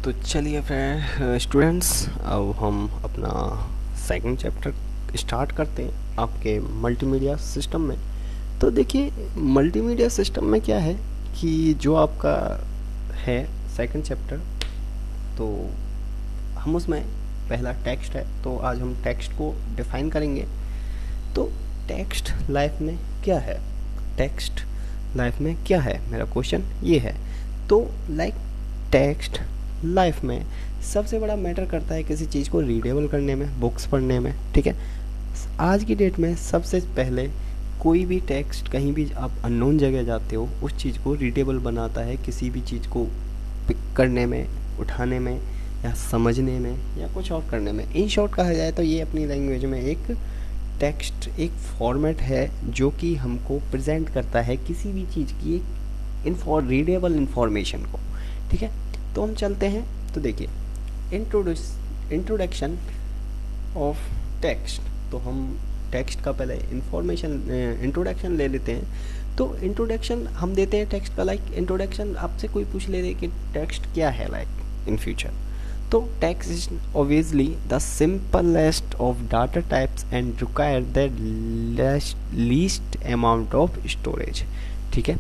तो चलिए friend students, अब हम अपना सेकंड चैप्टर स्टार्ट करते हैं आपके मल्टीमीडिया सिस्टम में। तो देखिए, मल्टीमीडिया सिस्टम में क्या है कि जो आपका है सेकंड चैप्टर, तो हम उसमें पहला टेक्स्ट है। तो आज हम टेक्स्ट को डिफाइन करेंगे। तो टेक्स्ट लाइफ में क्या है, टेक्स्ट लाइफ में क्या है, मेरा क्वेश्चन ये है। तो लाइक टेक्स्ट लाइफ में सबसे बड़ा मैटर करता है किसी चीज़ को रीडेबल करने में, बुक्स पढ़ने में। ठीक है, आज की डेट में सबसे पहले कोई भी टेक्स्ट कहीं भी आप अननोन जगह जाते हो, उस चीज़ को रीडेबल बनाता है किसी भी चीज़ को पिक करने में, उठाने में, या समझने में, या कुछ और करने में। इन शॉर्ट कहा जाए तो ये अपनी लैंग्वेज में एक टेक्स्ट एक फॉर्मेट है जो कि हमको प्रेजेंट करता है किसी भी चीज़ की एक रीडेबल इंफॉर्मेशन को। ठीक है, तो हम चलते हैं। तो देखिए, इंट्रोडक्शन ऑफ टेक्स्ट। तो हम टेक्स्ट का पहले इंट्रोडक्शन ले लेते हैं। तो इंट्रोडक्शन हम देते हैं टेक्स्ट का। लाइक इंट्रोडक्शन आपसे कोई पूछ ले रहे कि टेक्स्ट क्या है लाइक इन फ्यूचर। तो text is obviously the simplest of data types and require the least amount of storage। ठीक है,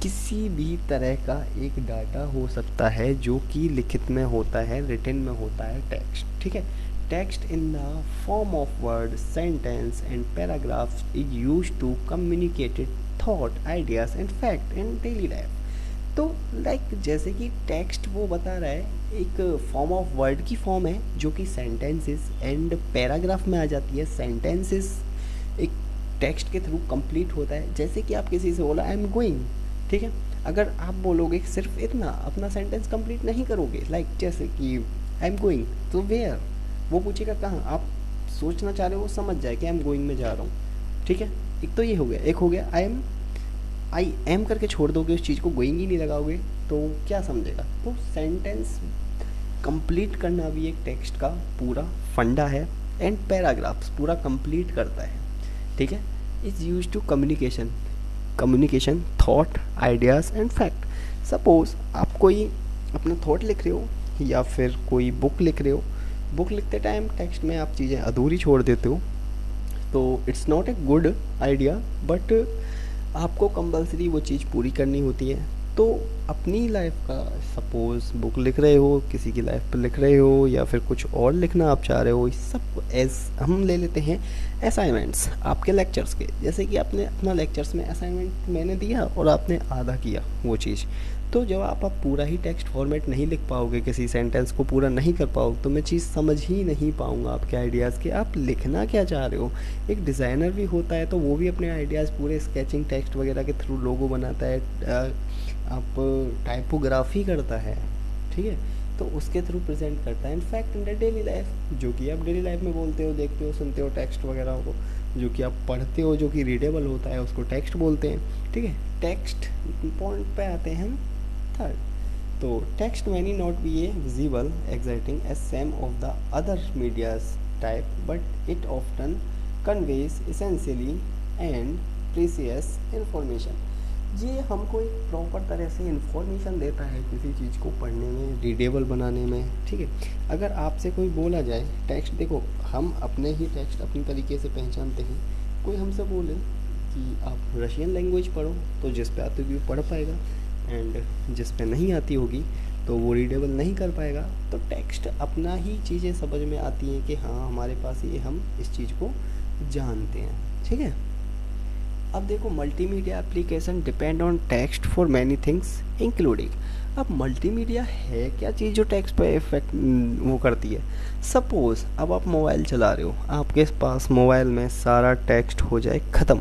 किसी भी तरह का एक डाटा हो सकता है जो कि लिखित में होता है, रिटन में होता है टेक्स्ट। ठीक है, text in the form of word, sentence and paragraphs is used to communicated thought, ideas and fact in daily life. तो लाइक जैसे कि टेक्स्ट वो बता रहा है एक फॉर्म ऑफ वर्ड की फॉर्म है जो कि सेंटेंसेस एंड पैराग्राफ में आ जाती है। सेंटेंसेस एक टेक्स्ट के थ्रू कंप्लीट होता है। जैसे कि आप किसी से बोला आई एम गोइंग, ठीक है, अगर आप बोलोगे सिर्फ इतना, अपना सेंटेंस कंप्लीट नहीं करोगे। लाइक जैसे कि आई एम गोइंग, तो वेयर, वो पूछेगा कहाँ, आप सोचना चाह रहे हो, वो समझ जाए कि आई एम गोइंग में जा रहा हूँ। ठीक है, एक तो ये हो गया। एक हो गया आई एम करके छोड़ दोगे, उस चीज़ को गोइंग ही नहीं लगाओगे तो क्या समझेगा। तो सेंटेंस कंप्लीट करना भी एक टेक्स्ट का पूरा फंडा है। एंड पैराग्राफ्स पूरा कंप्लीट करता है। ठीक है, is use to communication thought, ideas and fact. Suppose आप कोई अपना थॉट लिख रहे हो या फिर कोई बुक लिख रहे हो, बुक लिखते टाइम टेक्स्ट में आप चीज़ें अधूरी छोड़ देते हो, तो it's not a good idea, but आपको कंपल्सरी वो चीज़ पूरी करनी होती है। तो अपनी लाइफ का, सपोज बुक लिख रहे हो, किसी की लाइफ पर लिख रहे हो, या फिर कुछ और लिखना आप चाह रहे हो, इस सब एज हम ले लेते हैं असाइनमेंट्स आपके लेक्चर्स के। जैसे कि आपने अपना लेक्चर्स में असाइनमेंट मैंने दिया और आपने आधा किया वो चीज़, तो जब आप पूरा ही टेक्स्ट फॉर्मेट नहीं लिख पाओगे, किसी सेंटेंस को पूरा नहीं कर पाओगे, तो मैं चीज़ समझ ही नहीं पाऊँगा आपके आइडियाज़ के आप लिखना क्या चाह रहे हो। एक डिज़ाइनर भी होता है तो वो भी अपने आइडियाज़ पूरे स्केचिंग टेक्स्ट वगैरह के थ्रू लोगो बनाता है, आप टाइपोग्राफी करता है। ठीक है, तो उसके थ्रू प्रेजेंट करता है। In fact in the daily life, जो कि आप डेली लाइफ में बोलते हो, देखते हो, सुनते हो टेक्स्ट वगैरह को, जो कि आप पढ़ते हो, जो कि रीडेबल होता है, उसको टेक्स्ट बोलते हैं। ठीक है, टेक्स्ट पॉइंट पे आते हैं हम थर्ड। तो text many not be a visible exciting as same of the other medias type, but it often conveys essentially and precious information. ये हमको एक प्रॉपर तरह से इंफॉर्मेशन देता है किसी चीज़ को पढ़ने में, रीडेबल बनाने में। ठीक है, अगर आपसे कोई बोला जाए टेक्स्ट, देखो हम अपने ही टेक्स्ट अपनी तरीके से पहचानते हैं। कोई हमसे बोले कि आप रशियन लैंग्वेज पढ़ो, तो जिस पे आती होगी वो पढ़ पाएगा, एंड जिस पे नहीं आती होगी तो वो रीडेबल नहीं कर पाएगा। तो टेक्स्ट अपना ही चीज़ें समझ में आती हैं कि हाँ हमारे पास ये, हम इस चीज़ को जानते हैं। ठीक है, अब देखो, multimedia application depend on text for many things including. अब मल्टीमीडिया है क्या चीज़ जो टेक्स्ट पे इफेक्ट वो करती है। सपोज अब आप मोबाइल चला रहे हो, आपके पास मोबाइल में सारा टेक्स्ट हो जाए ख़त्म।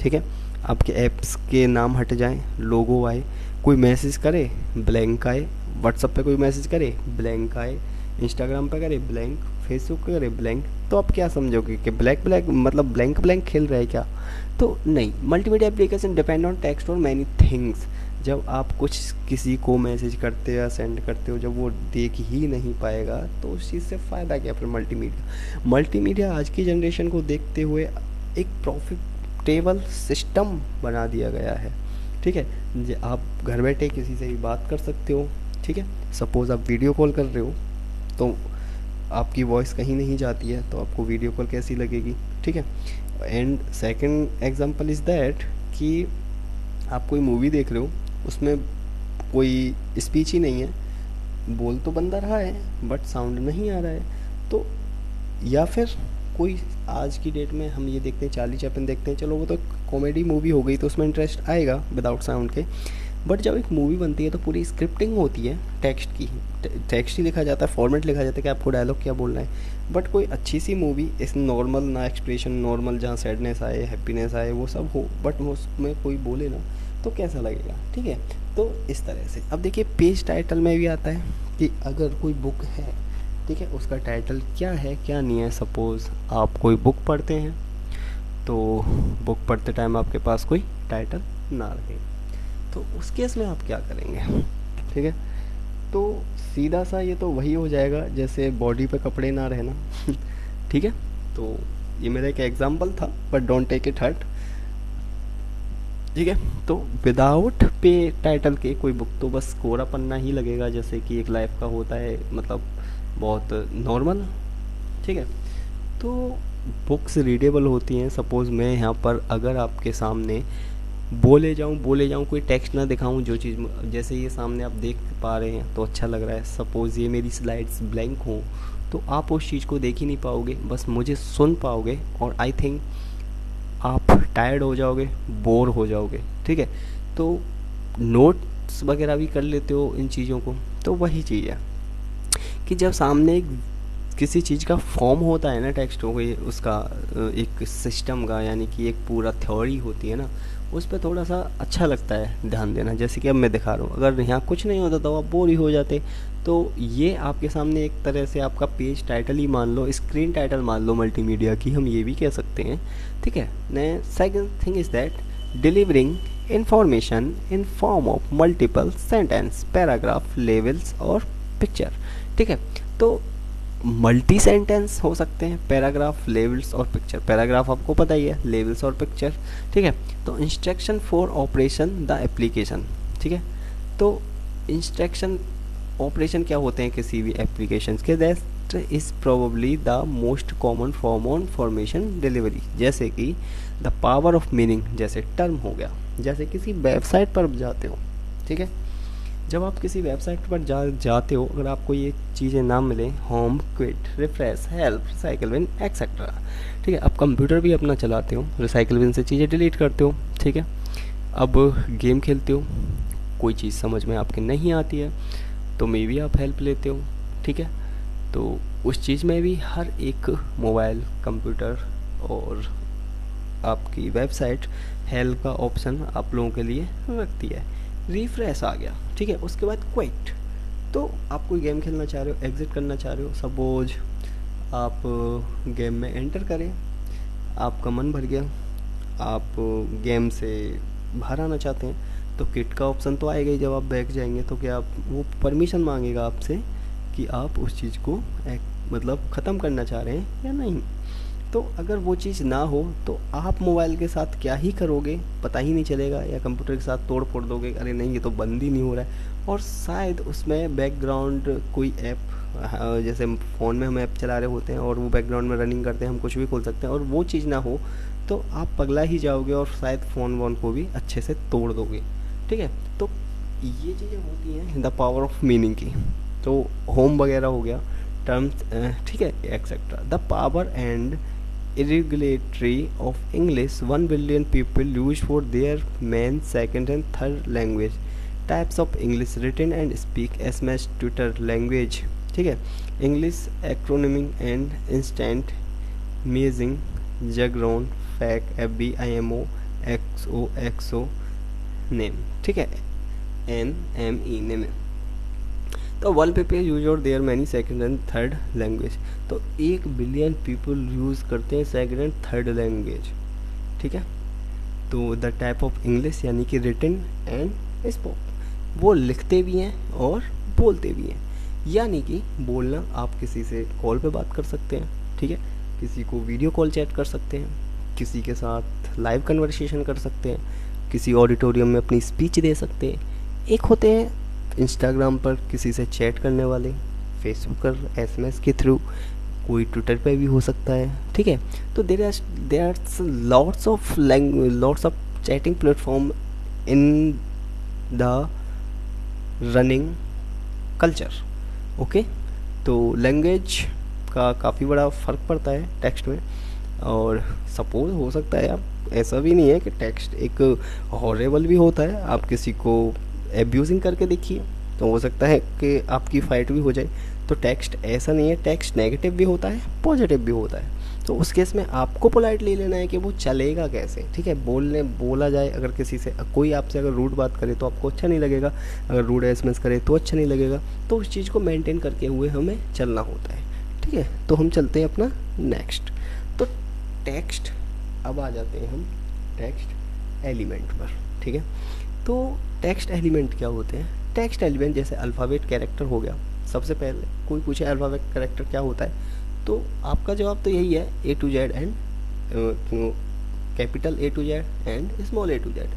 ठीक है, आपके ऐप्स के नाम हट जाएं, लोगो आए, कोई मैसेज करे ब्लैंक आए, व्हाट्सअप पे कोई मैसेज करे ब्लैंक आए, इंस्टाग्राम पे करे ब्लैंक, फेसबुक पे करे ब्लैंक, तो आप क्या समझोगे कि ब्लैक ब्लैक मतलब ब्लैंक ब्लैंक खेल रहा है क्या। तो नहीं, multimedia application depend on text और मैनी थिंग्स। जब आप कुछ किसी को मैसेज करते हो या सेंड करते हो, जब वो देख ही नहीं पाएगा तो उस चीज़ से फ़ायदा क्या फिर। मल्टीमीडिया आज की जनरेशन को देखते हुए एक प्रॉफिटेबल सिस्टम बना दिया गया है। ठीक है, आप घर बैठे किसी से भी बात कर सकते हो। ठीक है। सपोज़ आप वीडियो कॉल कर रहे हो तो आपकी वॉइस कहीं नहीं जाती है, तो आपको वीडियो कॉल कैसी लगेगी, ठीक है। And second example is that कि आप कोई मूवी देख रहे हो, उसमें कोई स्पीच ही नहीं है, बोल तो बंदा रहा है बट साउंड नहीं आ रहा है। तो या फिर कोई आज की डेट में हम ये देखते हैं, चार्ली चैपलिन देखते हैं, चलो वो तो कॉमेडी मूवी हो गई तो उसमें इंटरेस्ट आएगा विदाउट साउंड के। बट जब एक मूवी बनती है तो पूरी स्क्रिप्टिंग होती है टेक्स्ट की, टेक्स्ट ही लिखा जाता है, फॉर्मेट लिखा जाता है कि आपको डायलॉग क्या बोलना है। बट कोई अच्छी सी मूवी इस नॉर्मल ना एक्सप्रेशन नॉर्मल, जहाँ सैडनेस आए हैप्पीनेस आए वो सब हो, बट उसमें कोई बोले ना तो कैसा लगेगा, ठीक है। तो इस तरह से अब देखिए पेज टाइटल में भी आता है कि अगर कोई बुक है, ठीक है, उसका टाइटल क्या है क्या नहीं है। सपोज़ आप कोई बुक पढ़ते हैं तो बुक पढ़ते टाइम आपके पास कोई टाइटल ना रहे, तो उस केस में आप क्या करेंगे, ठीक है। तो सीधा सा ये तो वही हो जाएगा जैसे बॉडी पे कपड़े ना रहना ठीक है। तो ये मेरा एक एग्जांपल था but don't take it hurt, ठीक है। तो विदाउट पे टाइटल के कोई बुक तो बस कोरा पन्ना ही लगेगा, जैसे कि एक लाइफ का होता है, मतलब बहुत नॉर्मल, ठीक है। तो बुक्स रीडेबल होती हैं। सपोज़ मैं यहाँ पर अगर आपके सामने बोले जाऊँ कोई टेक्स्ट ना दिखाऊँ, जो चीज़ जैसे ये सामने आप देख पा रहे हैं तो अच्छा लग रहा है। सपोज़ ये मेरी स्लाइड्स ब्लैंक हों तो आप उस चीज़ को देख ही नहीं पाओगे, बस मुझे सुन पाओगे और आई थिंक आप टायर्ड हो जाओगे, बोर हो जाओगे, ठीक है। तो नोट्स वगैरह भी कर लेते हो इन चीज़ों को, तो वही चीज़ है कि जब सामने किसी चीज़ का फॉर्म होता है ना, टेक्स्ट हो गई उसका एक सिस्टम का, यानी कि एक पूरा थ्योरी होती है ना, उस पर थोड़ा सा अच्छा लगता है ध्यान देना। जैसे कि अब मैं दिखा रहा हूँ, अगर यहाँ कुछ नहीं होता तो आप बोर ही हो जाते। तो ये आपके सामने एक तरह से आपका पेज टाइटल ही मान लो, स्क्रीन टाइटल मान लो मल्टीमीडिया की, हम ये भी कह सकते हैं, ठीक है। ने second thing is that delivering information in form of multiple sentence, paragraph, levels और पिक्चर, ठीक है। तो मल्टी सेंटेंस हो सकते हैं, पैराग्राफ, लेवल्स और पिक्चर। पैराग्राफ आपको पता ही है, लेवल्स और पिक्चर, ठीक है। तो instruction for operation the application, ठीक है। तो इंस्ट्रक्शन ऑपरेशन क्या होते हैं किसी भी एप्लीकेशन के, that is probably the most common form of information delivery. जैसे कि द पावर ऑफ मीनिंग, जैसे टर्म हो गया, जैसे किसी वेबसाइट पर जाते हो, ठीक है। जब आप किसी वेबसाइट पर जाते हो, अगर आपको ये चीज़ें ना मिले, home, quit, refresh, help, recycle bin etcetera, ठीक है। अब कंप्यूटर भी अपना चलाते हो, रिसाइकल बिन से चीज़ें डिलीट करते हो, ठीक है। अब गेम खेलते हो, कोई चीज़ समझ में आपके नहीं आती है तो मे भी आप हेल्प लेते हो, ठीक है। तो उस चीज़ में भी हर एक मोबाइल, कंप्यूटर और आपकी वेबसाइट हेल्प का ऑप्शन आप लोगों के लिए रखती है। रिफ्रेश आ गया, ठीक है। उसके बाद क्विट, तो आप कोई गेम खेलना चाह रहे हो, एग्जिट करना चाह रहे हो, सपोज आप गेम में एंटर करें, आपका मन भर गया, आप गेम से बाहर आना चाहते हैं, तो किट का ऑप्शन तो आएगा ही। जब आप बैक जाएंगे तो क्या आप वो परमिशन मांगेगा आपसे कि आप उस चीज़ को मतलब ख़त्म करना चाह रहे हैं या नहीं। तो अगर वो चीज़ ना हो तो आप मोबाइल के साथ क्या ही करोगे पता ही नहीं चलेगा, या कंप्यूटर के साथ तोड़ फोड़ दोगे, अरे नहीं ये तो बंद ही नहीं हो रहा है। और शायद उसमें बैकग्राउंड कोई ऐप, जैसे फ़ोन में हम ऐप चला रहे होते हैं और वो बैकग्राउंड में रनिंग करते हैं, हम कुछ भी खोल सकते हैं, और वो चीज़ ना हो तो आप पगला ही जाओगे और शायद फ़ोन वोन को भी अच्छे से तोड़ दोगे, ठीक है। तो ये चीज़ें होती हैं द पावर ऑफ मीनिंग की। तो होम वगैरह हो गया, टर्म्स, ठीक है, etcetera. The power and irregularity of English 1 billion people use for their main, second and third language. Types of English written and speak SMS, Twitter language, ठीक है। English acronyming and instant messaging, Jagron, FAQ, FB, IMO, XOXO, name, ठीक है, NME, name। तो 1 people use और their many second and third language. तो 1 billion people use करते हैं second and third language, ठीक है। तो द टाइप ऑफ इंग्लिश यानी कि रिटन एंड स्पोक, वो लिखते भी हैं और बोलते भी हैं। यानी कि बोलना, आप किसी से कॉल पे बात कर सकते हैं, ठीक है, किसी को वीडियो कॉल चैट कर सकते हैं, किसी के साथ लाइव कन्वर्सेशन कर सकते हैं, किसी ऑडिटोरियम में अपनी स्पीच दे सकते हैं। एक होते हैं इंस्टाग्राम पर किसी से चैट करने वाले, फेसबुक पर एसएमएस के थ्रू, कोई ट्विटर पे भी हो सकता है, ठीक है। तो there are lots of chatting platform in the running culture, okay. तो लैंग्वेज का काफ़ी बड़ा फ़र्क पड़ता है टेक्स्ट में। और सपोज हो सकता है, आप ऐसा भी नहीं है कि टेक्स्ट एक हॉरेबल भी होता है, आप किसी को एब्यूजिंग करके देखिए तो हो सकता है कि आपकी फ़ाइट भी हो जाए। तो टेक्स्ट ऐसा नहीं है, टेक्स्ट नेगेटिव भी होता है, पॉजिटिव भी होता है। तो उस केस में आपको पोलाइटली लेना है कि वो चलेगा कैसे, ठीक है। बोला जाए, अगर किसी से कोई आपसे अगर रूड बात करे तो आपको अच्छा नहीं लगेगा, अगर रूड एसएमएस करे तो अच्छा नहीं लगेगा। तो उस चीज़ को मेंटेन करके हुए हमें चलना होता है, ठीक है। तो हम चलते हैं अपना नेक्स्ट। तो टेक्स्ट, अब आ जाते हैं हम टेक्स्ट एलिमेंट पर, ठीक है। तो टेक्स्ट एलिमेंट क्या होते हैं? टेक्स्ट एलिमेंट जैसे अल्फ़ाबेट कैरेक्टर हो गया। सबसे पहले कोई पूछे अल्फ़ाबेट कैरेक्टर क्या होता है, तो आपका जवाब तो यही है, A to Z and capital A to Z and small A to Z.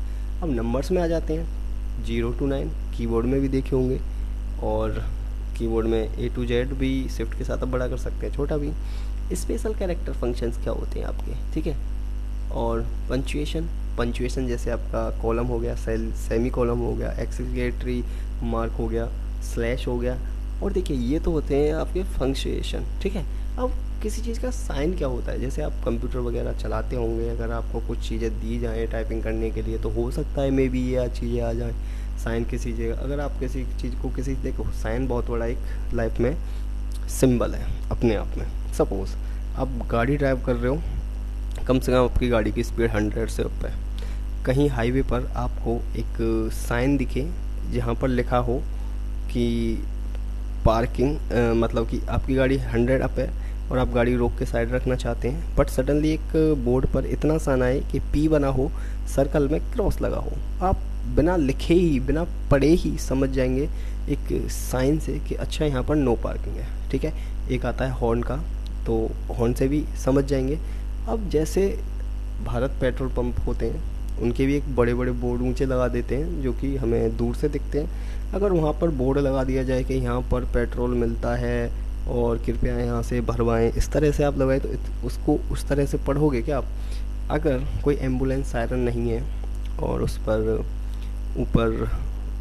अब नंबर्स में आ जाते हैं, 0 to 9 कीबोर्ड में भी देखे होंगे, और कीबोर्ड में ए टू जेड भी शिफ्ट के साथ अब बड़ा कर सकते हैं, छोटा भी। स्पेशल कैरेक्टर फंक्शंस क्या होते हैं आपके, ठीक है। और पंचुएशन जैसे आपका कॉलम हो गया, सेमी कॉलम हो गया, एक्सक्लेमेटरी मार्क हो गया, स्लैश हो गया। और देखिए ये तो होते हैं आपके फंक्चुएशन, ठीक है। अब किसी चीज़ का साइन क्या होता है, जैसे आप कंप्यूटर वगैरह चलाते होंगे, अगर आपको कुछ चीज़ें दी जाएँ टाइपिंग करने के लिए तो हो सकता है मे बी ये चीज़ें आ जाएँ। साइन किसी जगह, अगर आप किसी चीज़ को देखो, साइन बहुत बड़ा एक लाइफ में सिंबल है अपने आप में। सपोज़ आप गाड़ी ड्राइव कर रहे हो, कम से कम आपकी गाड़ी की स्पीड 100 से ऊपर है, कहीं हाईवे पर आपको एक साइन दिखे जहाँ पर लिखा हो कि पार्किंग, मतलब कि आपकी गाड़ी 100 अप है और आप गाड़ी रोक के साइड रखना चाहते हैं, बट सडनली एक बोर्ड पर इतना साइन आए कि पी बना हो, सर्कल में क्रॉस लगा हो, आप बिना लिखे ही, बिना पढ़े ही समझ जाएंगे एक साइन से कि अच्छा यहाँ पर नो पार्किंग है, ठीक है। एक आता है हॉर्न का, तो हॉर्न से भी समझ जाएंगे। अब जैसे भारत पेट्रोल पंप होते हैं, उनके भी एक बड़े बड़े बोर्ड ऊंचे लगा देते हैं जो कि हमें दूर से दिखते हैं। अगर वहाँ पर बोर्ड लगा दिया जाए कि यहाँ पर पेट्रोल मिलता है और कृपया यहाँ से भरवाएं, इस तरह से आप लगाए तो उसको उस तरह से पढ़ोगे क्या आप? अगर कोई एम्बुलेंस सायरन नहीं है और उस पर ऊपर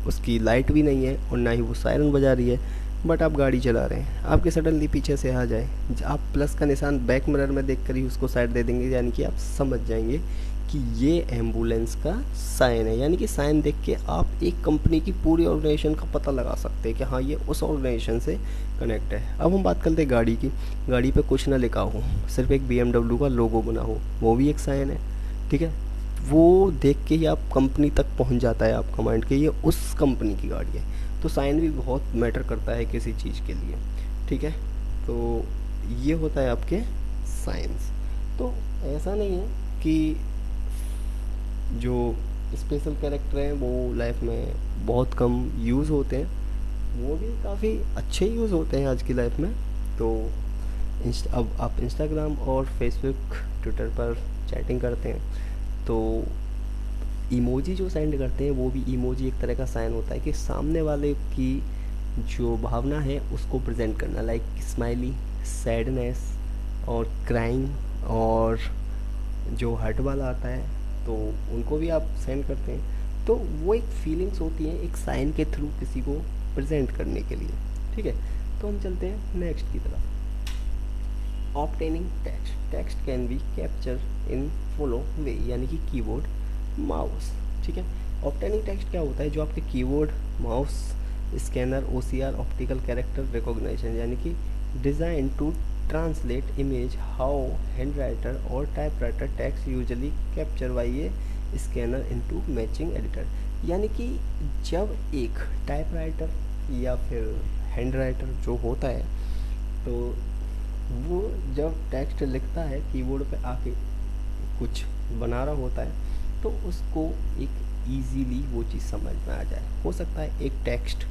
उसकी लाइट भी नहीं है और ना ही वो सायरन बजा रही है, बट आप गाड़ी चला रहे हैं, आपके सडनली पीछे से आ जाए, आप प्लस का निशान बैक मिरर में देख कर ही उसको साइड दे देंगे, यानी कि आप समझ जाएंगे कि ये एम्बुलेंस का साइन है। यानी कि साइन देख के आप एक कंपनी की पूरी ऑर्गेनाइजेशन का पता लगा सकते हैं कि हाँ ये उस ऑर्गेनाइजेशन से कनेक्ट है। अब हम बात करते हैं गाड़ी की। गाड़ी पे कुछ ना लिखा हो, सिर्फ एक BMW का लोगो बना हो, वो भी एक साइन है, ठीक है। वो देख के ही आप कंपनी तक पहुंच जाता है आपका माइंड कि ये उस कंपनी की गाड़ी है। तो साइन भी बहुत मैटर करता है किसी चीज़ के लिए, ठीक है। तो ये होता है आपके साइंस। तो ऐसा नहीं है कि जो स्पेशल कैरेक्टर हैं वो लाइफ में बहुत कम यूज़ होते हैं, वो भी काफ़ी अच्छे यूज़ होते हैं आज की लाइफ में। तो अब आप इंस्टाग्राम और फेसबुक ट्विटर पर चैटिंग करते हैं तो इमोजी जो सेंड करते हैं, वो भी इमोजी एक तरह का साइन होता है कि सामने वाले की जो भावना है उसको प्रेजेंट करना, लाइक स्माइली, सैडनेस और क्राइंग, और जो हर्ट वाला आता है तो उनको भी आप सेंड करते हैं। तो वो एक फीलिंग्स होती हैं एक साइन के थ्रू किसी को प्रेजेंट करने के लिए, ठीक है। तो हम चलते हैं नेक्स्ट की तरफ। Obtaining text can be capture in follow way, यानी कि कीबोर्ड, माउस, ठीक है। ऑब्टेनिंग टेक्स्ट क्या होता है? जो आपके keyboard, mouse, scanner, OCR, optical character recognition, यानी कि design to translate image how hand writer और type writer text usually capture by a scanner into matching editor. यानी कि जब एक टाइप राइटर या फिर हैंड राइटर जो होता है, तो वो जब टेक्स्ट लिखता है कीबोर्ड पे आके कुछ बना रहा होता है, तो उसको एक इजीली वो चीज़ समझ में आ जाए। हो सकता है एक टेक्स्ट,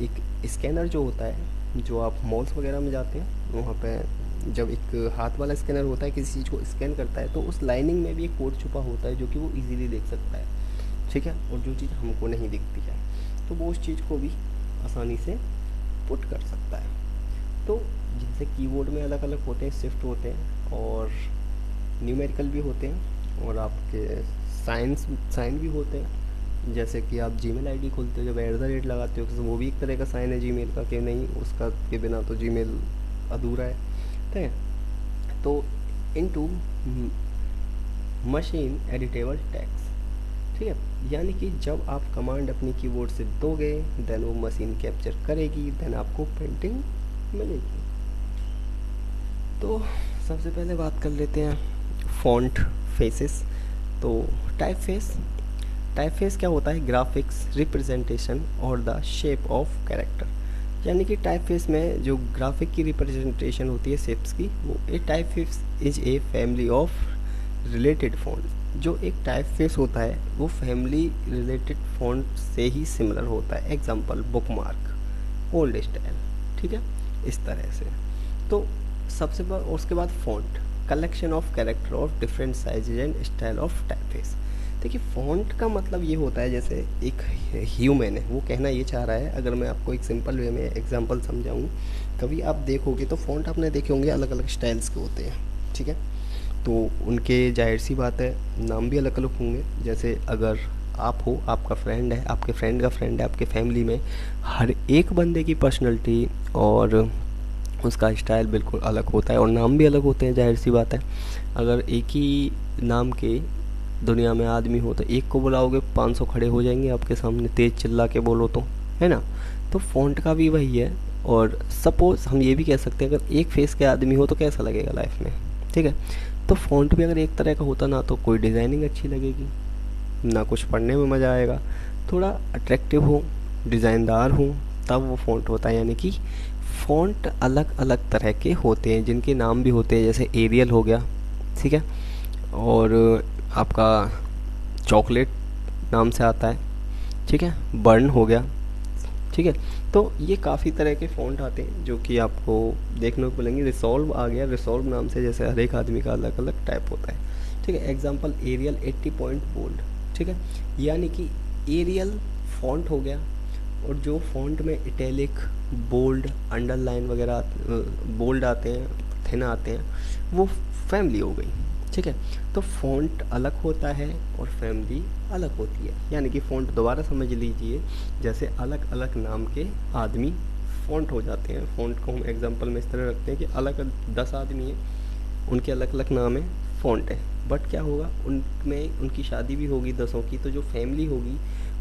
एक स्कैनर जो होता है, जो आप मॉल्स वगैरह में जाते हैं वहाँ पे जब एक हाथ वाला स्कैनर होता है किसी चीज़ को स्कैन करता है, तो उस लाइनिंग में भी एक कोड छुपा होता है जो कि वो इजीली देख सकता है, ठीक है, और जो चीज़ हमको नहीं दिखती है। तो वो उस चीज़ को भी आसानी से पुट कर सकता है। तो जैसे कीबोर्ड में अलग अलग होते हैं, शिफ्ट होते हैं और न्यूमेरिकल भी होते हैं, और आपके साइन भी होते हैं। जैसे कि आप जीमेल आईडी खोलते हो, जब @ लगाते हो तो वो भी एक तरह का साइन है जीमेल का, कि नहीं उसका के बिना तो जीमेल अधूरा है, ठीक है। तो इनटू मशीन एडिटेबल टेक्स्ट, ठीक है, यानी कि जब आप कमांड अपनी कीबोर्ड से दोगे देन वो मशीन कैप्चर करेगी, देन आपको प्रिंटिंग मिलेगी। तो सबसे पहले बात कर लेते हैं फॉन्ट फेसेस। तो टाइप फेस क्या होता है? ग्राफिक्स रिप्रेजेंटेशन और द शेप ऑफ कैरेक्टर, यानी कि टाइप फेस में जो ग्राफिक की रिप्रेजेंटेशन होती है शेप्स की, वो a type face is a family of related font. जो एक टाइप फेस होता है वो फैमिली रिलेटेड फॉन्ट से ही सिमिलर होता है। एग्जांपल बुकमार्क, ओल्ड स्टाइल, ठीक है, इस तरह से। तो सबसे उसके बाद font, collection of character of different sizes and style of type face. देखिए फॉन्ट का मतलब ये होता है, जैसे एक ह्यूमन है, वो कहना ये चाह रहा है, अगर मैं आपको एक सिंपल वे में एग्जांपल समझाऊँ, कभी आप देखोगे तो फॉन्ट आपने देखे होंगे अलग अलग स्टाइल्स के होते हैं, ठीक है, तो उनके जाहिर सी बात है नाम भी अलग अलग होंगे। जैसे अगर आप हो, आपका फ्रेंड है, आपके फ्रेंड का फ्रेंड है, आपके फैमिली में हर एक बंदे की पर्सनैलिटी और उसका स्टाइल बिल्कुल अलग होता है और नाम भी अलग होते हैं, जाहिर सी बात है। अगर एक ही नाम के दुनिया में आदमी हो तो एक को बुलाओगे 500 खड़े हो जाएंगे आपके सामने, तेज़ चिल्ला के बोलो तो, है ना। तो फ़ॉन्ट का भी वही है। और सपोज़ हम ये भी कह सकते हैं, अगर एक फेस के आदमी हो तो कैसा लगेगा लाइफ में, ठीक है। तो फ़ॉन्ट भी अगर एक तरह का होता ना, तो कोई डिज़ाइनिंग अच्छी लगेगी ना, कुछ पढ़ने में मज़ा आएगा, थोड़ा अट्रैक्टिव हो, डिज़ाइनदार हो, तब वो फ़ॉन्ट होता है। यानी कि फ़ॉन्ट अलग अलग तरह के होते हैं जिनके नाम भी होते हैं, जैसे एरियल हो गया, ठीक है, और आपका चॉकलेट नाम से आता है, ठीक है, बर्न हो गया, ठीक है। तो ये काफ़ी तरह के फ़ॉन्ट आते हैं जो कि आपको देखने को मिलेंगे। रिसॉल्व आ गया, रिसॉल्व नाम से, जैसे हर एक आदमी का अलग अलग टाइप होता है, ठीक है। एग्जांपल एरियल 80 पॉइंट बोल्ड, ठीक है, यानी कि एरियल फ़ॉन्ट हो गया, और जो फ़ॉन्ट में इटैलिक, बोल्ड, अंडरलाइन वगैरह बोल्ड आते हैं, थिन आते हैं, वो फैमिली हो गई, ठीक है। तो फ़ॉन्ट अलग होता है और फैमिली अलग होती है। यानी कि फ़ॉन्ट दोबारा समझ लीजिए, जैसे अलग अलग नाम के आदमी फ़ॉन्ट हो जाते हैं। फ़ॉन्ट को हम एग्जांपल में इस तरह रखते हैं कि अलग 10 आदमी हैं, उनके अलग अलग नाम है, फ़ॉन्ट है, बट क्या होगा, उनमें उनकी शादी भी होगी 10 की, तो जो फैमिली होगी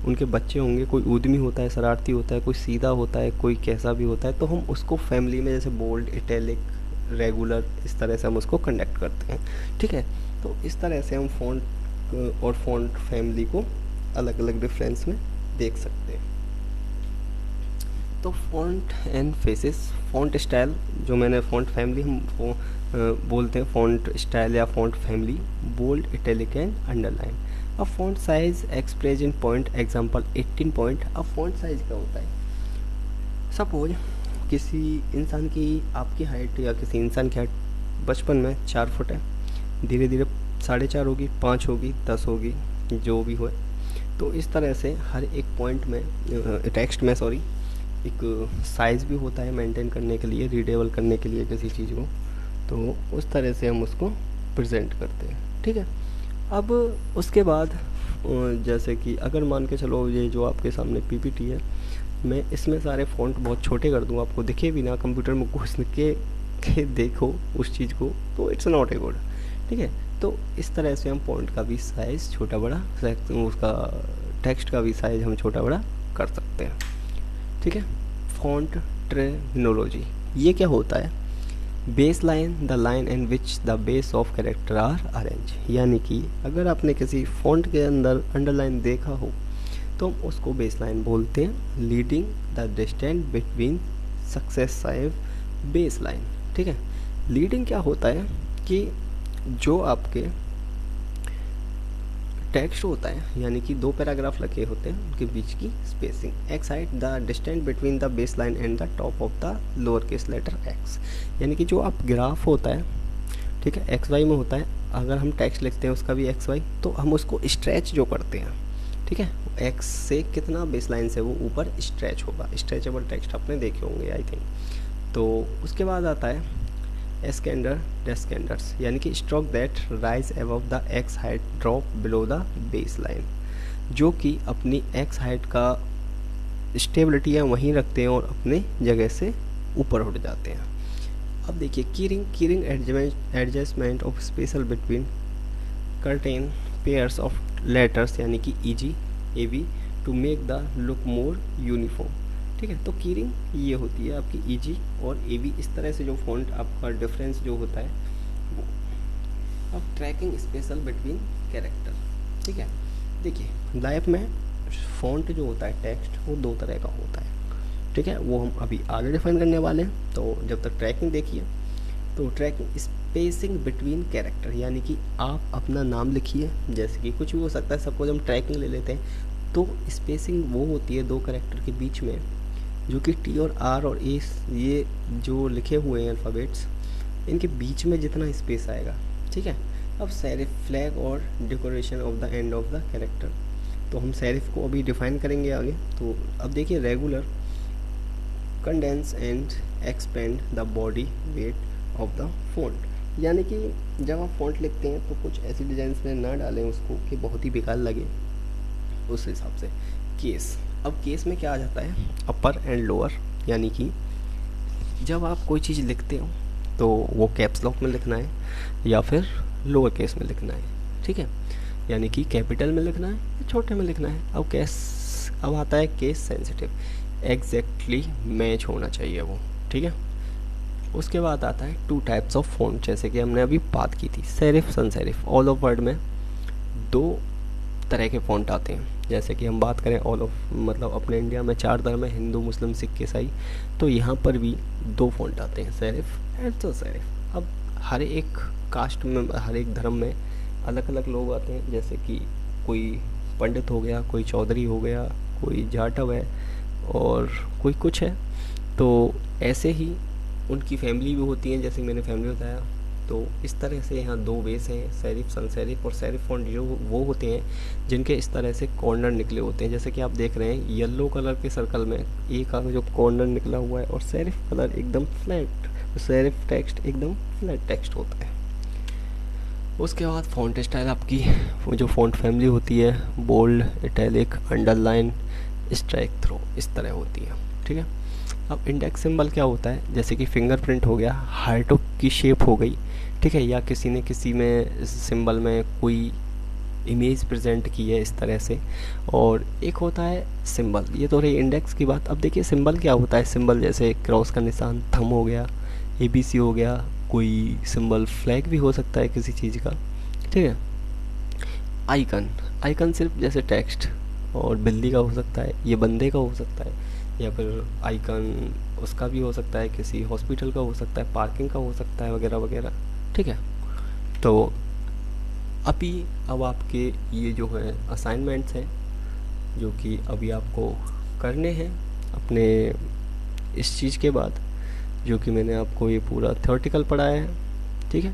उनके बच्चे होंगे, कोई उद्यमी होता है, शरारती होता है, कोई सीधा होता है, कोई कैसा भी होता है, तो हम उसको फैमिली में जैसे बोल्ड, इटैलिक, रेगुलर, इस तरह से हम उसको कंडक्ट करते हैं, ठीक है। तो इस तरह से हम फ़ॉन्ट और फ़ॉन्ट फैमिली को अलग अलग डिफरेंस में देख सकते हैं। तो font and faces, font style, जो मैंने फ़ॉन्ट फैमिली हम बोलते हैं फ़ॉन्ट स्टाइल या font family, bold, italic and underline. अब font size express in point, example 18 point. अब फ़ॉन्ट साइज क्या होता है? सपोज किसी इंसान की, आपकी हाइट या किसी इंसान की हाइट बचपन में 4 फुट है, धीरे धीरे 4.5 होगी, 5 होगी, 10 होगी, जो भी हो। तो इस तरह से हर एक पॉइंट में टेक्स्ट में एक साइज़ भी होता है मेंटेन करने के लिए, रीडेबल करने के लिए किसी चीज़ को, तो उस तरह से हम उसको प्रेजेंट करते हैं, ठीक है। अब उसके बाद जैसे कि अगर मान के चलो ये जो आपके सामने पीपीटी है, मैं इसमें सारे फ़ॉन्ट बहुत छोटे कर दूँ, आपको दिखे भी ना, कंप्यूटर में घुस के देखो उस चीज़ को, तो इट्स नॉट ए गुड, ठीक है। तो इस तरह से हम फ़ॉन्ट का भी साइज़ छोटा बड़ा, उसका टेक्स्ट का भी साइज़ हम छोटा बड़ा कर सकते हैं, ठीक है। फ़ॉन्ट टर्मिनोलॉजी, ये क्या होता है? Base line, the line in which the base of character are arrange, यानी कि अगर आपने किसी फ़ॉन्ट के अंदर अंडरलाइन देखा हो तो हम उसको बेस लाइन बोलते हैं। Leading the distance between successive base line, ठीक है। लीडिंग क्या होता है कि जो आपके टेक्स्ट होता है, यानी कि 2 पैराग्राफ लगे होते हैं, उनके बीच की spacing. X height, the distance between the base line and the top of the lower case letter x, यानी कि जो आप ग्राफ होता है, ठीक है, एक्स वाई में होता है, अगर हम टेक्स्ट लिखते हैं उसका भी एक्स वाई, तो हम उसको स्ट्रेच जो करते हैं, ठीक है, एक्स से कितना बेसलाइन से वो ऊपर स्ट्रेच होगा। स्ट्रेचेबल टेक्स्ट आपने देखे होंगे आई थिंक। तो उसके बाद आता है एस्केंडर डेस्केंडर्स, यानी कि stroke that rise above the x height drop below the base line, जो कि अपनी एक्स हाइट का स्टेबिलिटी है वहीं रखते हैं और अपने जगह से ऊपर उठ जाते हैं। अब देखिए kerning adjustment of special between certain pairs of letters, यानी कि eg AV to make the look more uniform. ठीक है, तो कीरिंग ये होती है आपकी ईजी और एवी, इस तरह से जो फॉन्ट आपका डिफरेंस जो होता है वो। अब ट्रैकिंग स्पेशल बिटवीन कैरेक्टर। ठीक है, देखिए लाइफ में फॉन्ट जो होता है टेक्स्ट वो दो तरह का होता है। ठीक है, वो हम अभी आगे डिफाइन करने वाले हैं। तो जब तक ट्रैकिंग देखिए, तो ट्रैकिंग स्पेसिंग बिटवीन कैरेक्टर, यानी कि आप अपना नाम लिखिए, जैसे कि कुछ भी हो सकता है, सपोज हम ट्रैकिंग ले लेते हैं, तो स्पेसिंग वो होती है दो कैरेक्टर के बीच में, जो कि टी और आर और ए, ये जो लिखे हुए हैं अल्फ़ाबेट्स, इनके बीच में जितना स्पेस आएगा। ठीक है, अब सेरिफ फ्लैग और decoration of the end of the character, तो हम सेरिफ को अभी डिफाइन करेंगे आगे। तो अब देखिए regular condense and expand the body weight of the font, यानी कि जब आप फॉन्ट लिखते हैं तो कुछ ऐसी डिजाइन में ना डालें उसको कि बहुत ही बेकार लगे, उस हिसाब से। केस, अब केस में क्या आ जाता है, अपर एंड लोअर, यानी कि जब आप कोई चीज़ लिखते हो तो वो कैप्स लॉक में लिखना है या फिर लोअर केस में लिखना है। ठीक है, यानी कि कैपिटल में लिखना है या छोटे में लिखना है। अब आता है केस सेंसिटिव, एग्जैक्टली मैच होना चाहिए वो। ठीक है, उसके बाद आता है टू टाइप्स ऑफ फॉन्ट, जैसे कि हमने अभी बात की थी, serif sans serif. All of Word में दो तरह के फॉन्ट आते हैं, जैसे कि हम बात करें ऑल ऑफ मतलब अपने इंडिया में 4 धर्म है, हिंदू मुस्लिम सिख ईसाई, तो यहाँ पर भी 2 फॉन्ट आते हैं, सेरिफ एंड सन सेरिफ। अब हर एक कास्ट में, हर एक धर्म में अलग अलग लोग आते हैं, जैसे कि कोई पंडित हो गया, कोई चौधरी हो गया, कोई जाटव है और कोई कुछ है। तो ऐसे ही उनकी फैमिली भी होती है, जैसे मैंने फैमिली बताया। तो इस तरह से यहाँ 2 वेस हैं, सेरिफ सन सेरिफ। और सेरिफ फॉन्ट जो वो होते हैं जिनके इस तरह से कॉर्नर निकले होते हैं, जैसे कि आप देख रहे हैं येलो कलर के सर्कल में एक का जो कॉर्नर निकला हुआ है, और सेरिफ कलर एकदम फ्लैट, सेरिफ टेक्स्ट एकदम फ्लैट टेक्स्ट होता है। उसके बाद फॉन्ट स्टाइल आपकी वो जो फॉन्ट फैमिली होती है, bold, italic, underline, strike through, इस तरह होती है। ठीक है, अब इंडेक्स सिंबल क्या होता है, जैसे कि फिंगरप्रिंट हो गया, हार्टों की शेप हो गई। ठीक है, या किसी ने किसी में सिंबल में कोई इमेज प्रेजेंट की है इस तरह से। और एक होता है सिंबल, ये तो रही इंडेक्स की बात। अब देखिए सिंबल क्या होता है, सिंबल जैसे क्रॉस का निशान, थंब हो गया, ABC हो गया, कोई सिंबल फ्लैग भी हो सकता है किसी चीज़ का। ठीक है, आइकन सिर्फ जैसे टेक्स्ट और बिल्ली का हो सकता है, ये बंदे का हो सकता है, या फिर आइकन उसका भी हो सकता है, किसी हॉस्पिटल का हो सकता है, पार्किंग का हो सकता है, वगैरह वगैरह। ठीक है, तो अब आपके ये जो है असाइनमेंट्स हैं जो कि अभी आपको करने हैं अपने इस चीज़ के बाद, जो कि मैंने आपको ये पूरा थ्योरेटिकल पढ़ाया है। ठीक है,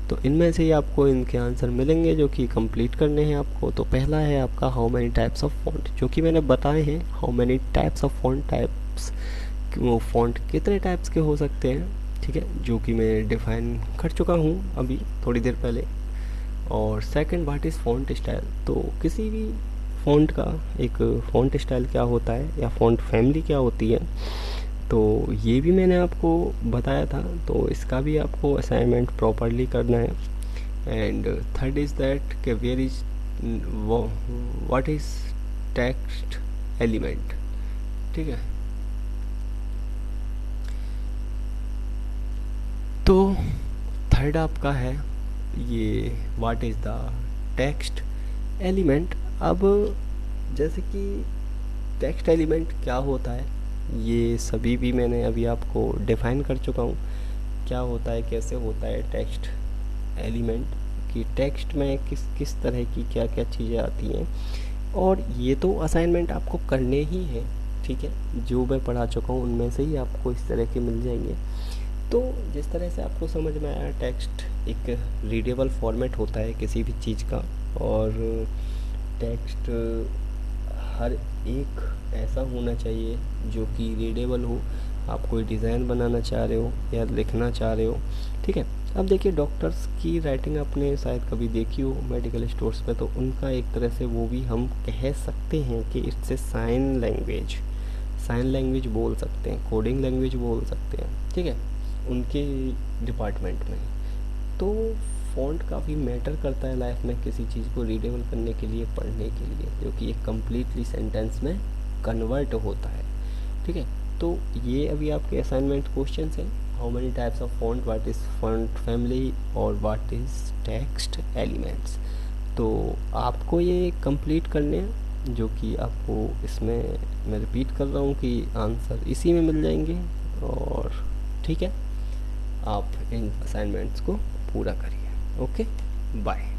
तो इनमें से ही आपको इनके आंसर मिलेंगे जो कि कंप्लीट करने हैं आपको। तो पहला है आपका how many types of font, जो कि मैंने बताए हैं how many types of font types, वो फॉन्ट कितने टाइप्स के हो सकते हैं। ठीक है, जो कि मैं डिफाइन कर चुका हूँ अभी थोड़ी देर पहले। और second what is font style, तो किसी भी फॉन्ट का एक फॉन्ट स्टाइल क्या होता है या फॉन्ट फैमिली क्या होती है, तो ये भी मैंने आपको बताया था। तो इसका भी आपको असाइनमेंट प्रॉपरली करना है। एंड थर्ड इज़ दैट कि where is what is text element. ठीक है, तो थर्ड आपका है ये what is the text element. अब जैसे कि टेक्स्ट एलिमेंट क्या होता है ये सभी भी मैंने अभी आपको डिफाइन कर चुका हूँ, क्या होता है, कैसे होता है टेक्स्ट एलिमेंट, कि टेक्स्ट में किस किस तरह की क्या क्या चीज़ें आती हैं। और ये तो असाइनमेंट आपको करने ही हैं। ठीक है, जो मैं पढ़ा चुका हूँ उनमें से ही आपको इस तरह के मिल जाएंगे। तो जिस तरह से आपको समझ में आया, टेक्स्ट एक रीडेबल फॉर्मेट होता है किसी भी चीज़ का, और टेक्स्ट हर एक ऐसा होना चाहिए जो कि रीडेबल हो। आप कोई डिज़ाइन बनाना चाह रहे हो या लिखना चाह रहे हो, ठीक है। अब देखिए डॉक्टर्स की राइटिंग आपने शायद कभी देखी हो मेडिकल स्टोर्स पे, तो उनका एक तरह से वो भी हम कह सकते हैं कि इट्स ए साइन लैंग्वेज बोल सकते हैं, कोडिंग लैंग्वेज बोल सकते हैं, ठीक है, उनके डिपार्टमेंट में। तो फ़ॉन्ट काफ़ी मैटर करता है लाइफ में किसी चीज़ को रीडेबल करने के लिए, पढ़ने के लिए, जो कि एक कम्प्लीटली सेंटेंस में कन्वर्ट होता है, ठीक है। तो ये अभी आपके असाइनमेंट क्वेश्चंस हैं। How many types of font, what is font family और व्हाट इज़ टेक्स्ट एलिमेंट्स। तो आपको ये कंप्लीट करने हैं, जो कि आपको इसमें मैं रिपीट कर रहा हूँ कि आंसर इसी में मिल जाएंगे। और ठीक है, आप इन असाइनमेंट्स को पूरा करिए। Okay, bye.